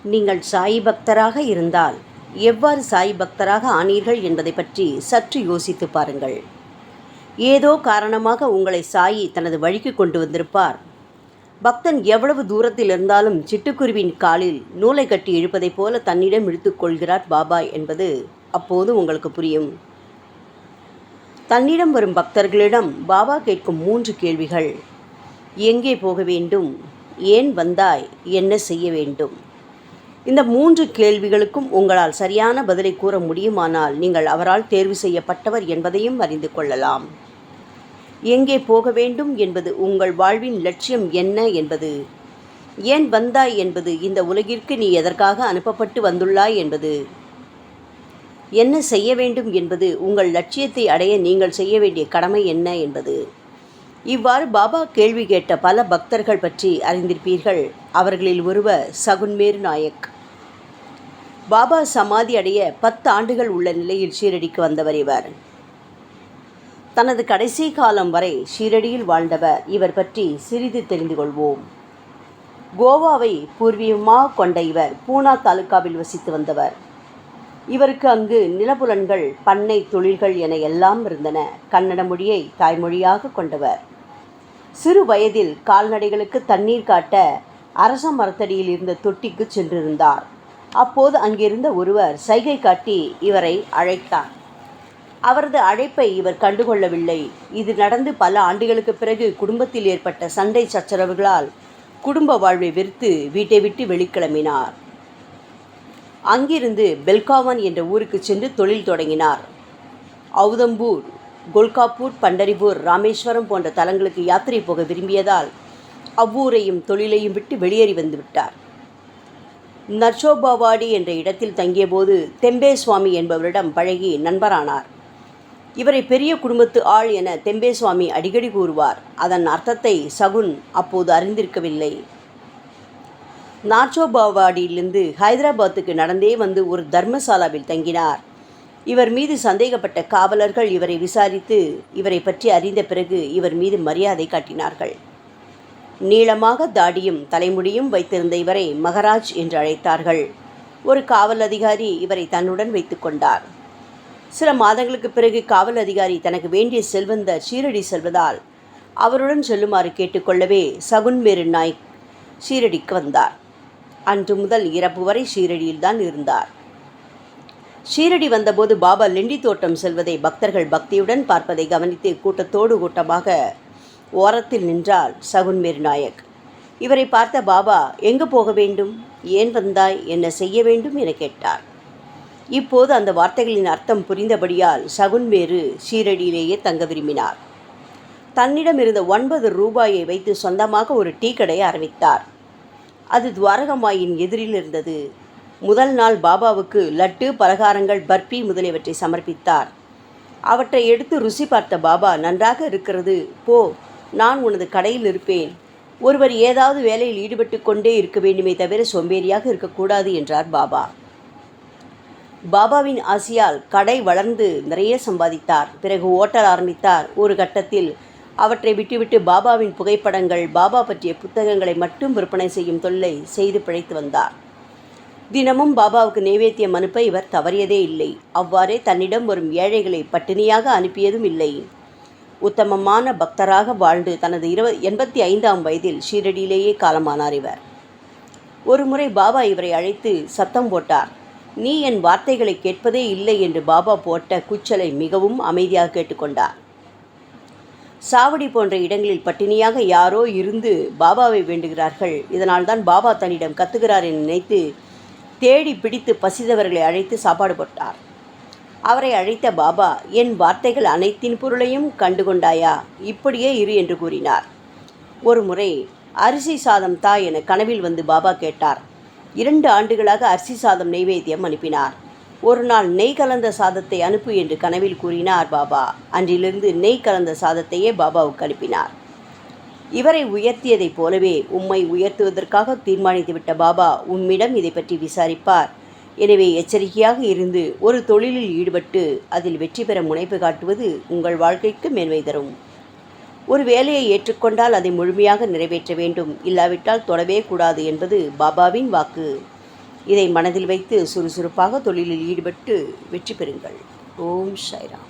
நீங்கள் சாய் பக்தராக இருந்தால் எவ்வாறு சாய் பக்தராக ஆனீர்கள் என்பதை பற்றி சற்று யோசித்து பாருங்கள். ஏதோ காரணமாக உங்களை சாயி தனது வழிக்கு கொண்டு வந்திருப்பார். பக்தன் எவ்வளவு தூரத்தில் இருந்தாலும் சிட்டுக்குருவின் காலில் நூலை கட்டி இழுப்பதைப் போல தன்னிடம் இழுத்துக் கொள்கிறார் பாபா என்பது அப்போது உங்களுக்கு புரியும். தன்னிடம் வரும் பக்தர்களிடம் பாபா கேட்கும் 3 கேள்விகள்: எங்கே போக வேண்டும், ஏன் வந்தாய், என்ன செய்ய வேண்டும்? இந்த 3 கேள்விகளுக்கும் உங்களால் சரியான பதிலை கூற முடியுமானால் நீங்கள் அவரால் தேர்வு செய்யப்பட்டவர் என்பதையும் அறிந்து கொள்ளலாம். எங்கே போக வேண்டும் என்பது உங்கள் வாழ்வின் லட்சியம் என்ன என்பது, ஏன் வந்தாய் என்பது இந்த உலகிற்கு நீ எதற்காக அனுப்பப்பட்டு வந்துள்ளாய் என்பது, என்ன செய்ய வேண்டும் என்பது உங்கள் லட்சியத்தை அடைய நீங்கள் செய்ய வேண்டிய கடமை என்ன என்பது. இவ்வாறு பாபா கேள்வி கேட்ட பல பக்தர்கள் பற்றி அறிந்திருப்பீர்கள். அவர்களில் ஒருவர் சகுன்மேர் நாயக். பாபா சமாதி அடைய 10 ஆண்டுகள் உள்ள நிலையில் ஷீரடிக்கு வந்தவர் இவர். தனது கடைசி காலம் வரை ஷீரடியில் வாழ்ந்தவர். இவர் பற்றி சிறிது தெரிந்து கொள்வோம். கோவாவை பூர்வீகமாக கொண்ட இவர் பூனா தாலுகாவில் வசித்து வந்தவர். இவருக்கு அங்கு நிலப்புலன்கள், பண்ணை தொழில்கள் என எல்லாம் இருந்தன. கன்னட மொழியை தாய்மொழியாக கொண்டவர். சிறு வயதில் கால்நடைகளுக்கு தண்ணீர் காட்ட அரச மரத்தடியில் இருந்த தொட்டிக்கு சென்றிருந்தார். அப்போது அங்கிருந்த ஒருவர் சைகை காட்டி இவரை அழைத்தார். அவரது அழைப்பை இவர் கண்டுகொள்ளவில்லை. இது நடந்து பல ஆண்டுகளுக்கு பிறகு குடும்பத்தில் ஏற்பட்ட சண்டை சச்சரவுகளால் குடும்ப வாழ்வை வெறுத்து வீட்டை விட்டு வெளிக்கிளம்பினார். அங்கிருந்து பெல்காவன் என்ற ஊருக்கு சென்று தொழில் தொடங்கினார். ஔதம்பூர், கோல்காப்பூர், பண்டரிபூர், ராமேஸ்வரம் போன்ற தலங்களுக்கு யாத்திரை போக விரும்பியதால் அவ்வூரையும் தொழிலையும் விட்டு வெளியேறி வந்துவிட்டார். நர்சோபாவாடி என்ற இடத்தில் தங்கியபோது தெம்பே சுவாமி என்பவரிடம் பழகி நண்பரானார். இவரை பெரிய குடும்பத்து ஆள் என தெம்பே சுவாமி அடிக்கடி கூறுவார். அதன் அர்த்தத்தை சகுன் அப்போது அறிந்திருக்கவில்லை. நார்சோபாவாடியிலிருந்து ஹைதராபாத்துக்கு நடந்தே வந்து ஒரு தர்மசாலாவில் தங்கினார். இவர் மீது சந்தேகப்பட்ட காவலர்கள் இவரை விசாரித்து இவரை பற்றி அறிந்த பிறகு இவர் மீது மரியாதை காட்டினார்கள். நீளமாக தாடியும் தலைமுடியும் வைத்திருந்த இவரை மகராஜ் என்று அழைத்தார்கள். ஒரு காவல் அதிகாரி இவரை தன்னுடன் வைத்து கொண்டார். சில மாதங்களுக்கு பிறகு காவல் அதிகாரி தனக்கு வேண்டிய செல்வந்தர் ஷீரடி செல்வதால் அவருடன் செல்லுமாறு கேட்டுக்கொள்ளவே சகுன்மேர் நாயக் ஷீரடிக்கு வந்தார். அன்று முதல் இறப்பு வரை ஷீரடியில்தான் இருந்தார். ஷீரடி வந்தபோது பாபா லெண்டி தோட்டம் செல்வதை பக்தர்கள் பக்தியுடன் பார்ப்பதை கவனித்து கூட்டத்தோடு கூட்டமாக ஓரத்தில் நின்றார் சகுன்மேர் நாயக். இவரை பார்த்த பாபா, எங்கு போக வேண்டும், ஏன் வந்தாய், என்ன செய்ய வேண்டும் என கேட்டார். இப்போது அந்த வார்த்தைகளின் அர்த்தம் புரிந்தபடியால் சகுன்மேரு ஷீரடியிலேயே தங்க விரும்பினார். தன்னிடம் இருந்த 9 ரூபாயை வைத்து சொந்தமாக ஒரு டீ கடை ஆரம்பித்தார். அது துவாரகமாயின் எதிரில் இருந்தது. முதல் நாள் பாபாவுக்கு லட்டு, பலகாரங்கள், பர்பி முதலியவற்றை சமர்ப்பித்தார். அவற்றை எடுத்து ருசி பார்த்த பாபா, நன்றாக இருக்கிறது, போ, நான் உனது கடையில் இருப்பேன். ஒருவர் ஏதாவது வேலையில் ஈடுபட்டு கொண்டே இருக்க வேண்டுமே தவிர சோம்பேறியாக இருக்கக்கூடாது என்றார் பாபா. பாபாவின் ஆசியால் கடை வளர்ந்து நிறைய சம்பாதித்தார். பிறகு ஓட்டல் ஆரம்பித்தார். ஒரு கட்டத்தில் அவற்றை விட்டுவிட்டு பாபாவின் புகைப்படங்கள், பாபா பற்றிய புத்தகங்களை மட்டும் விற்பனை செய்யும் தொல்லை செய்து பிழைத்து வந்தார். தினமும் பாபாவுக்கு நைவேத்தியம் அனுப்ப இவர் தவறியதே இல்லை. அவ்வாறே தன்னிடம் வரும் ஏழைகளை பட்டினியாக அனுப்பியதும் இல்லை. உத்தமமான பக்தராக வாழ்ந்து தனது 85ஆம் வயதில் ஷீரடியிலேயே காலமானார் இவர். ஒருமுறை பாபா இவரை அழைத்து சத்தம் போட்டார். நீ என் வார்த்தைகளை கேட்பதே இல்லை என்று பாபா போட்ட கூச்சலை மிகவும் அமைதியாக கேட்டுக்கொண்டார். சாவடி போன்ற இடங்களில் பட்டினியாக யாரோ இருந்து பாபாவை வேண்டுகிறார்கள். இதனால்தான் பாபா தன்னிடம் கத்துகிறார் என நினைத்து தேடி பிடித்து பசித்தவர்களை அழைத்து சாப்பாடு போட்டார். அவரை அழைத்த பாபா, என் வார்த்தைகள் அனைத்தின் பொருளையும் கண்டுகொண்டாயா, இப்படியே இரு என்று கூறினார். ஒரு முறை அரிசி சாதம் தா என கனவில் வந்து பாபா கேட்டார். 2 ஆண்டுகளாக அரிசி சாதம் நெய்வேத்தியம் அனுப்பினார். ஒரு நாள் நெய் கலந்த சாதத்தை அனுப்பு என்று கனவில் கூறினார் பாபா. அன்றிலிருந்து நெய் கலந்த சாதத்தையே பாபாவுக்கு அனுப்பினார். இவரை உயர்த்தியதைப் போலவே உம்மை உயர்த்துவதற்காக தீர்மானித்துவிட்ட பாபா உம்மிடம் இதை பற்றி விசாரிப்பார். எனவே எச்சரிக்கையாக இருந்து ஒரு தொழிலில் ஈடுபட்டு அதில் வெற்றி பெற முனைப்பு காட்டுவது உங்கள் வாழ்க்கைக்கு மேன்மை தரும். ஒரு வேலையை ஏற்றுக்கொண்டால் அதை முழுமையாக நிறைவேற்ற வேண்டும், இல்லாவிட்டால் தொடவே கூடாது என்பது பாபாவின் வாக்கு. இதை மனதில் வைத்து சுறுசுறுப்பாக தொழிலில் ஈடுபட்டு வெற்றி பெறுங்கள். ஓம் சாய்ராம்.